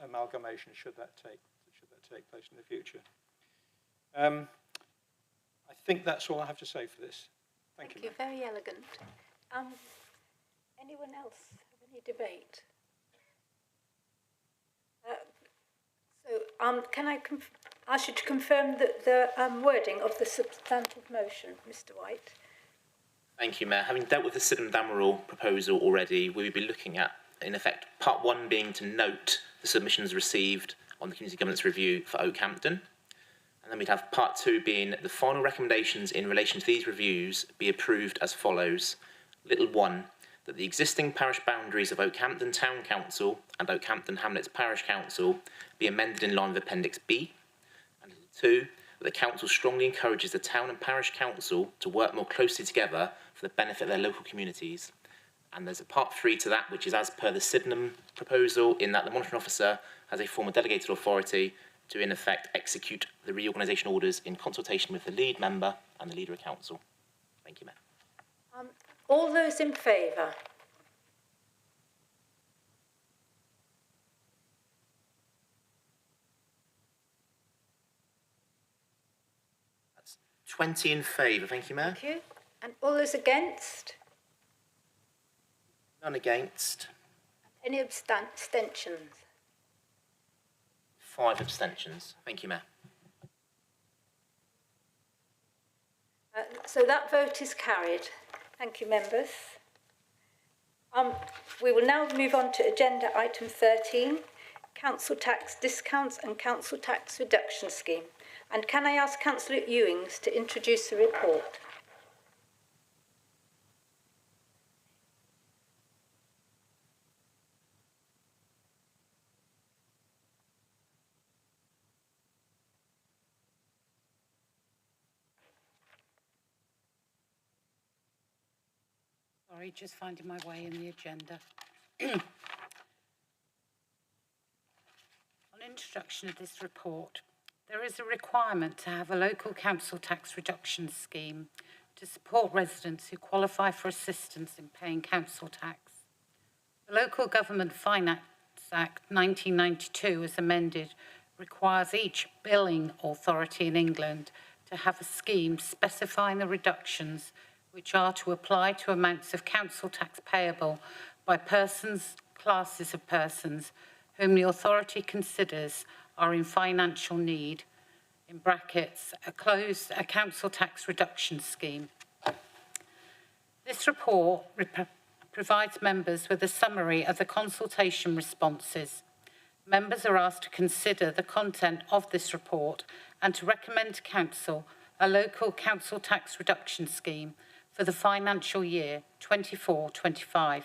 amalgamation should that take place in the future. I think that's all I have to say for this. Thank you. Very elegant. Anyone else have any debate? Can I ask you to confirm the wording of the substantive motion, Mr. White? Thank you, Mayor. Having dealt with the Sydenham Damerel proposal already, we would be looking at, in effect, part one being to note the submissions received on the Community Governance Review for Oakhampton. And then we'd have part two being the final recommendations in relation to these reviews be approved as follows. Little one, that the existing parish boundaries of Oakhampton Town Council and Oakhampton Hamlets Parish Council be amended in line with Appendix B. And two, that the Council strongly encourages the Town and Parish Council to work more closely together for the benefit of their local communities. And there's a part three to that, which is as per the Sydenham proposal, in that the monitoring officer has a form of delegated authority to, in effect, execute the reorganisation orders in consultation with the lead member and the leader of council. Thank you, Mayor. All those in favour? That's 20 in favour. Thank you, Mayor. Thank you. And all those against? None against. Any abstentions? 5 abstentions. Thank you, Mayor. So that vote is carried. Thank you, members. We will now move on to agenda item 13, Council Tax Discounts and Council Tax Reduction Scheme. And can I ask Councillor Ewings to introduce the report? Sorry, just finding my way in the agenda. On introduction of this report, there is a requirement to have a local council tax reduction scheme to support residents who qualify for assistance in paying council tax. The Local Government Finance Act 1992, as amended, requires each billing authority in England to have a scheme specifying the reductions which are to apply to amounts of council tax payable by persons, classes of persons, whom the authority considers are in financial need, in brackets, a council tax reduction scheme. This report provides members with a summary of the consultation responses. Members are asked to consider the content of this report and to recommend to Council a local council tax reduction scheme for for the financial year 24-25.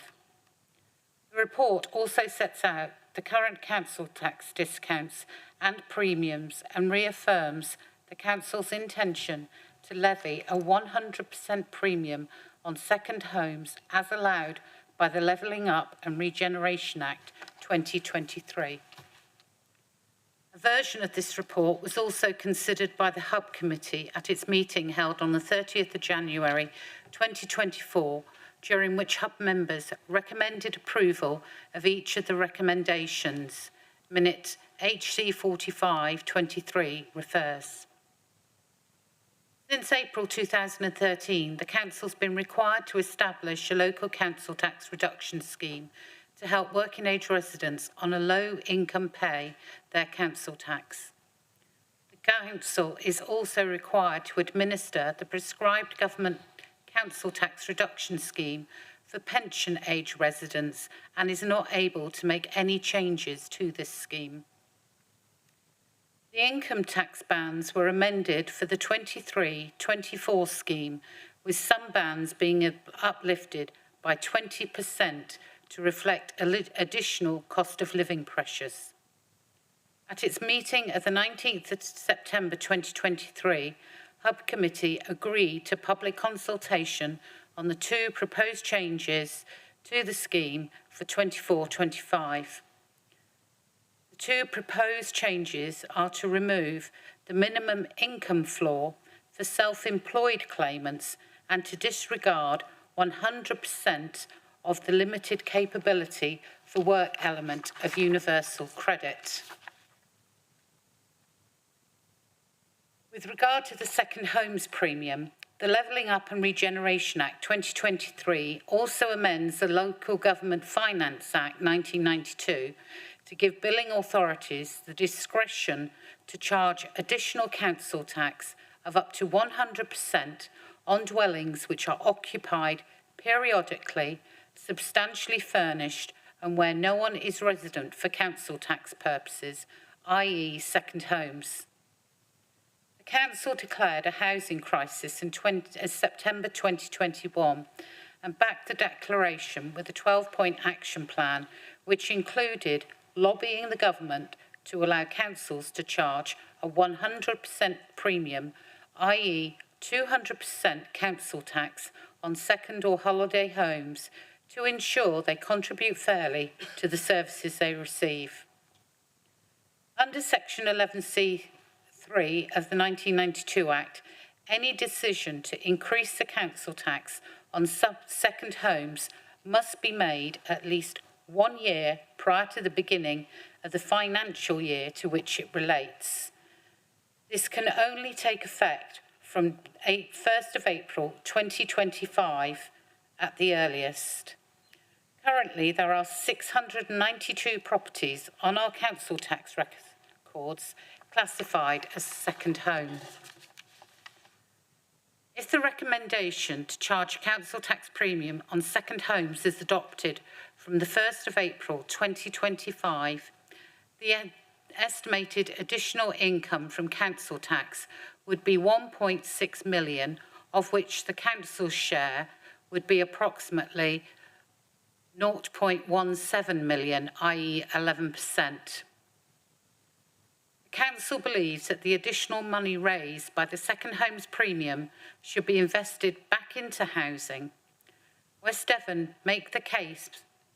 The report also sets out the current council tax discounts and premiums and reaffirms the council's intention to levy a 100% premium on second homes as allowed by the Levelling Up and Regeneration Act 2023. A version of this report was also considered by the Hub Committee at its meeting held on the 30th of January 2024, during which Hub members recommended approval of each of the recommendations. Minute HC 4523 refers. Since April 2013, the Council's been required to establish a local council tax reduction scheme to help working age residents on a low income pay their council tax. The Council is also required to administer the prescribed government council tax reduction scheme for pension age residents and is not able to make any changes to this scheme. The income tax bands were amended for the 23-24 scheme, with some bands being uplifted by 20% to reflect additional cost of living pressures. At its meeting of the 19th of September 2023, Hub Committee agreed to public consultation on the two proposed changes to the scheme for 24-25. The two proposed changes are to remove the minimum income floor for self-employed claimants and to disregard 100% of the limited capability for work element of universal credit. With regard to the second homes premium, the Levelling Up and Regeneration Act 2023 also amends the Local Government Finance Act 1992 to give billing authorities the discretion to charge additional council tax of up to 100% on dwellings which are occupied periodically, substantially furnished, and where no one is resident for council tax purposes, i.e. second homes. The Council declared a housing crisis in September 2021 and backed the declaration with a 12-point action plan which included lobbying the government to allow councils to charge a 100% premium, i.e. 200% council tax on second or holiday homes to ensure they contribute fairly to the services they receive. Under Section 11C3 of the 1992 Act, any decision to increase the council tax on second homes must be made at least 1 year prior to the beginning of the financial year to which it relates. This can only take effect from 1st of April 2025 at the earliest. Currently, there are 692 properties on our council tax records classified as second home. If the recommendation to charge council tax premium on second homes is adopted from the 1st of April 2025, the estimated additional income from council tax would be 1.6 million, of which the council's share would be approximately 0.17 million, i.e. 11%. The Council believes that the additional money raised by the second homes premium should be invested back into housing. West Devon make the case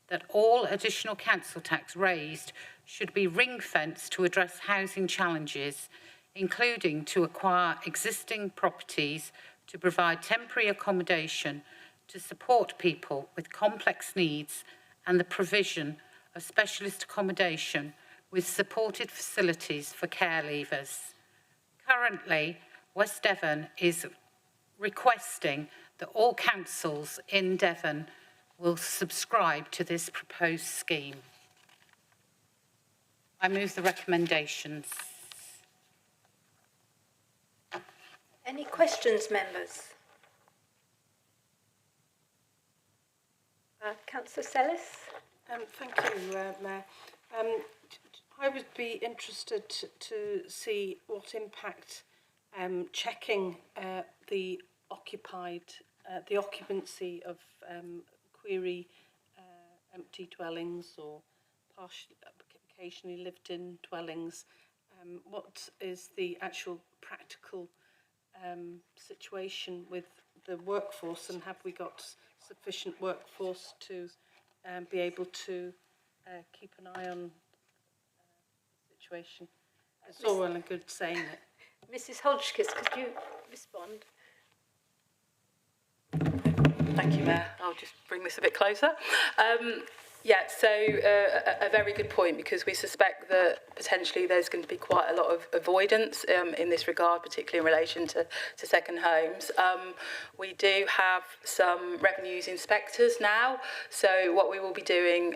that all additional council tax raised should be ring-fenced to address housing challenges, including to acquire existing properties, to provide temporary accommodation, to support people with complex needs, and the provision of specialist accommodation with supported facilities for care leavers. Currently, West Devon is requesting that all councils in Devon will subscribe to this proposed scheme. I move the recommendations. Any questions, members? Councillor Sellis? Thank you, Mayor. I would be interested to see what impact checking the occupied the occupancy of query empty dwellings or partially, occasionally lived-in dwellings. What is the actual practical situation with the workforce, and have we got sufficient workforce to be able to keep an eye on the situation? It's all well and good saying it. Mrs Hodgkiss, could you respond? Thank you, Mayor. I'll just bring this a bit closer. Yeah, so a very good point, because we suspect that potentially there's going to be quite a lot of avoidance in this regard, particularly in relation to second homes. We do have some revenues inspectors now, so what we will be doing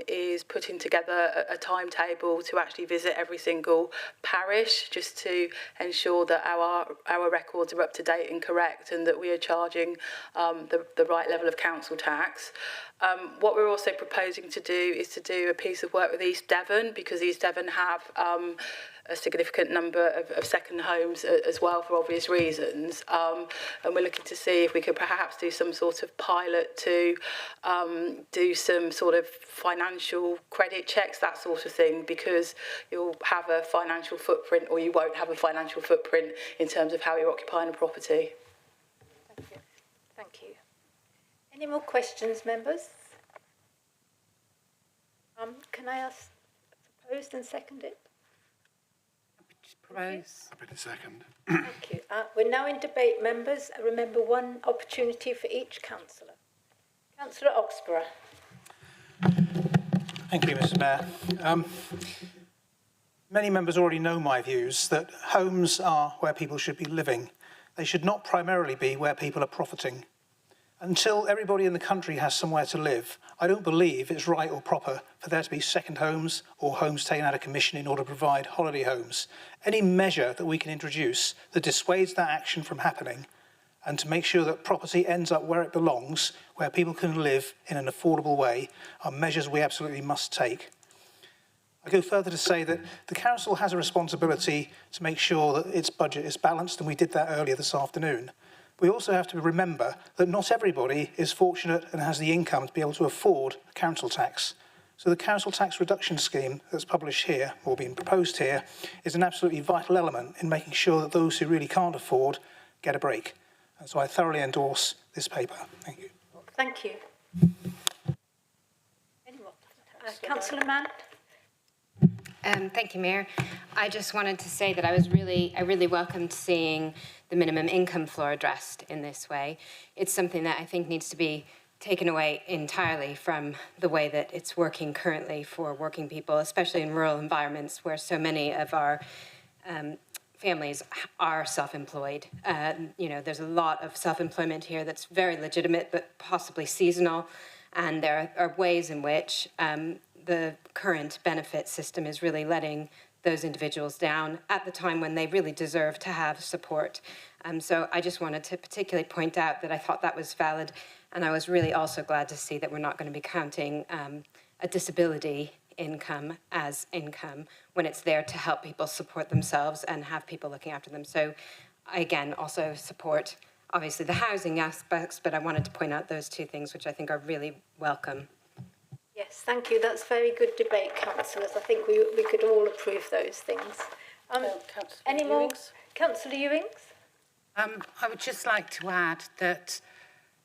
is putting together a timetable to actually visit every single parish, just to ensure that our records are up to date and correct, and that we are charging the right level of council tax. What we're also proposing to do is to do a piece of work with East Devon, because East Devon have a significant number of second homes as well, for obvious reasons. And we're looking to see if we could perhaps do some sort of pilot to do some sort of financial credit checks, that sort of thing, because you'll have a financial footprint or you won't have a financial footprint in terms of how you're occupying a property. Thank you. Thank you. Any more questions, members? Can I ask proposed and seconded? Propose. Happy to second. Thank you. We're now in debate, members. Remember, one opportunity for each councillor. Councillor Oxborough. Thank you, Mr Mayor. Many members already know my views that homes are where people should be living. They should not primarily be where people are profiting. Until everybody in the country has somewhere to live, I don't believe it's right or proper for there to be second homes or homes taken out of commission in order to provide holiday homes. Any measure that we can introduce that dissuades that action from happening, and to make sure that property ends up where it belongs, where people can live in an affordable way, are measures we absolutely must take. I go further to say that the council has a responsibility to make sure that its budget is balanced, and we did that earlier this afternoon. We also have to remember that not everybody is fortunate and has the income to be able to afford council tax. So the council tax reduction scheme that's published here, or being proposed here, is an absolutely vital element in making sure that those who really can't afford get a break. And so I thoroughly endorse this paper. Thank you. Thank you. Any more? Councillor Mann. Thank you, Mayor. I just wanted to say that I really welcomed seeing the minimum income floor addressed in this way. It's something that I think needs to be taken away entirely from the way that it's working currently for working people, especially in rural environments where so many of our families are self-employed. You know, there's a lot of self-employment here that's very legitimate, but possibly seasonal. And there are ways in which the current benefit system is really letting those individuals down at the time when they really deserve to have support. So I just wanted to particularly point out that I thought that was valid, and I was really also glad to see that we're not going to be counting a disability income as income when it's there to help people support themselves and have people looking after them. So I, again, also support, obviously, the housing aspects, but I wanted to point out those two things, which I think are really welcome. Yes, thank you. That's very good debate, councillors. I think we could all approve those things. Any more? Councillor Ewings? I would just like to add that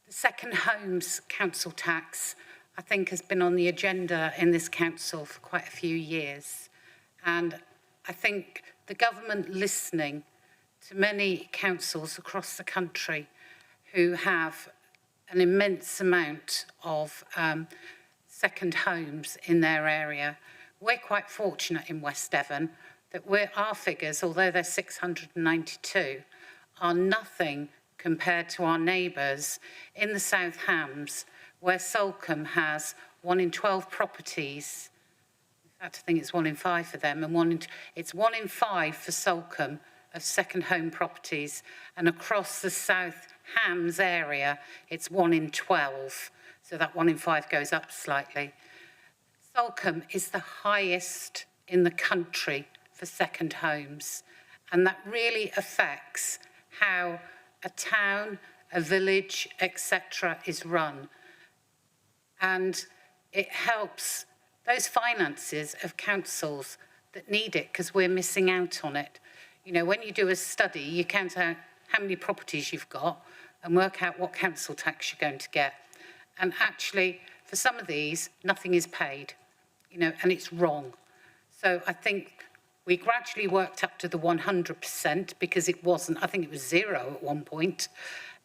the second homes council tax, I think, has been on the agenda in this council for quite a few years. And I think the government listening to many councils across the country who have an immense amount of second homes in their area. We're quite fortunate in West Devon that our figures, although they're 692, are nothing compared to our neighbours in the South Hams, where Salcombe has 1 in 12 properties. In fact, I think it's 1 in 5 for them, and it's 1 in 5 for Salcombe of second home properties, and across the South Hams area, it's 1 in 12. So that 1 in 5 goes up slightly. Salcombe is the highest in the country for second homes, and that really affects how a town a village, etc. is run. And it helps those finances of councils that need it, because we're missing out on it. You know, when you do a study, you count out how many properties you've got and work out what council tax you're going to get. And actually, for some of these, nothing is paid, you know, and it's wrong. So I think we gradually worked up to the 100% because it wasn't, I think it was 0 at one point.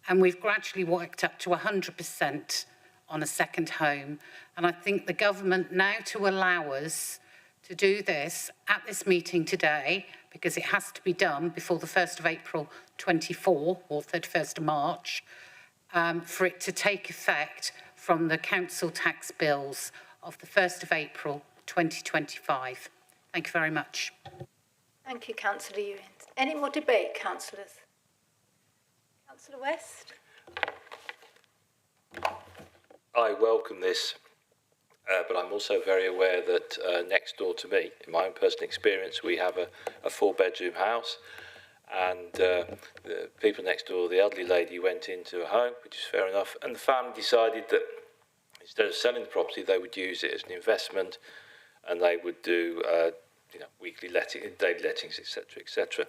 And we've gradually worked up to 100% on a second home. And I think the government now, to allow us to do this at this meeting today, because it has to be done before the 1st of April 24 or 31st of March, for it to take effect from the council tax bills of the 1st of April 2025. Thank you very much. Thank you, Councillor Ewins. Any more debate, councillors? Councillor West? I welcome this, but I'm also very aware that next door to me, in my own personal experience, we have a 4-bedroom house, and the people next door, the elderly lady went into a home, which is fair enough, and the family decided that instead of selling the property, they would use it as an investment, and they would do weekly daily lettings, etc., etc.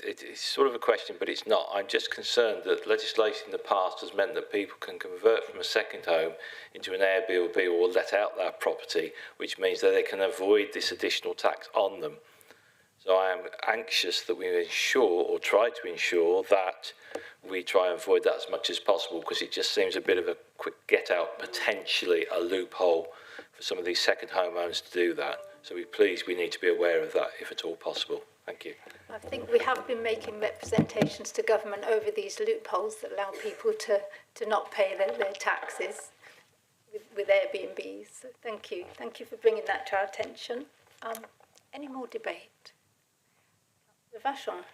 It's sort of a question, but it's not. I'm just concerned that legislation in the past has meant that people can convert from a second home into an Airbnb or let out their property, which means that they can avoid this additional tax on them. So I am anxious that we ensure, or try to ensure, that we try and avoid that as much as possible, because it just seems a bit of a quick get out, potentially a loophole for some of these second homeowners to do that. So we need to be aware of that if at all possible. Thank you. I think we have been making representations to government over these loopholes that allow people to not pay their taxes with Airbnbs. So thank you. Thank you for bringing that to our attention. Any more debate? Vachon.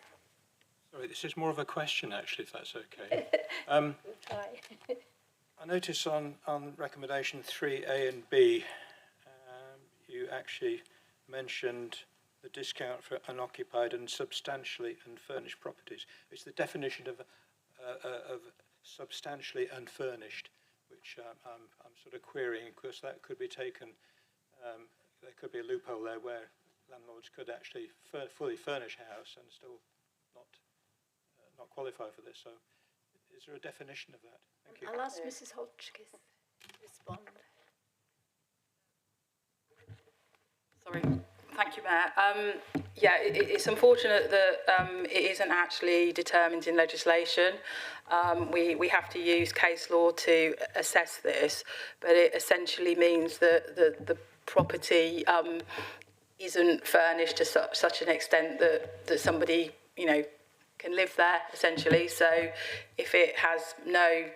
Sorry, this is more of a question, actually, if that's okay. I notice on recommendation 3A and B, you actually mentioned the discount for unoccupied and substantially unfurnished properties. It's the definition of substantially unfurnished, which I'm sort of querying, because that could be taken, there could be a loophole there where landlords could actually fully furnish a house and still not qualify for this. So is there a definition of that? Thank you. I'll ask Mrs. Hodgkiss to respond. Sorry. Thank you, Mayor. It's unfortunate that it isn't actually determined in legislation. We have to use case law to assess this, but it essentially means that the property isn't furnished to such an extent that somebody, can live there, essentially. So if it has no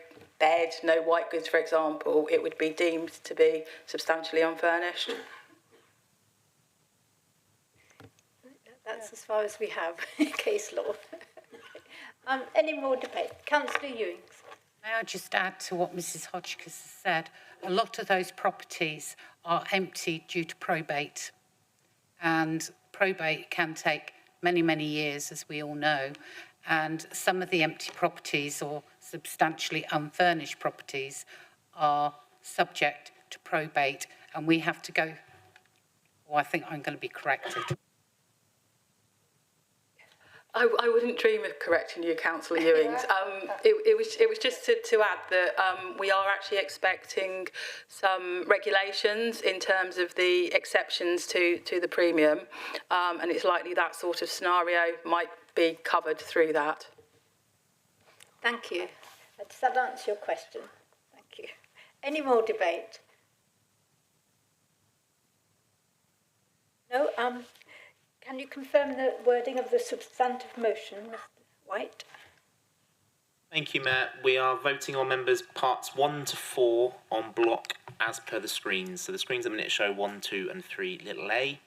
bed, no white goods, for example, it would be deemed to be substantially unfurnished. That's as far as we have case law. Any more debate? Councillor Ewings. May I just add to what Mrs. Hodgkiss has said? A lot of those properties are empty due to probate. And probate can take many, many years, as we all know. And some of the empty properties or substantially unfurnished properties are subject to probate. And we have to go, I think I'm going to be corrected. I wouldn't dream of correcting you, Councillor Ewings. It was just to add that we are actually expecting some regulations in terms of the exceptions to the premium, and it's likely that sort of scenario might be covered through that. Thank you. Does that answer your question? Thank you. Any more debate? No? Can you confirm the wording of the substantive motion, Mr. White? Thank you, Mayor. We are voting on members parts 1 to 4 on block as per the screens. So the screens at the minute show 1, 2 and 3 little a,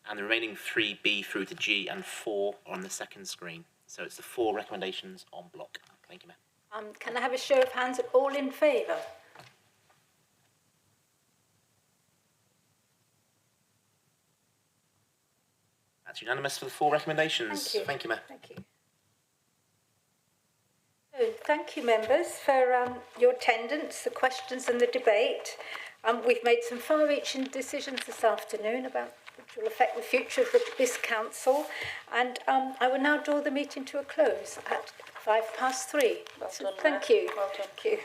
and the remaining 3B through to G and 4 are on the second screen. So it's the 4 recommendations on block. Thank you, Mayor. Can I have a show of hands? All in favour? That's unanimous for the 4 recommendations. Thank you. Thank you, Mayor. Thank you. So, thank you, members, for your attendance, the questions and the debate. We've made some far-reaching decisions this afternoon about which will affect the future of this council. And I will now draw the meeting to a close at 3:05. Well So done, thank Mayor. you. Well done. Thank you.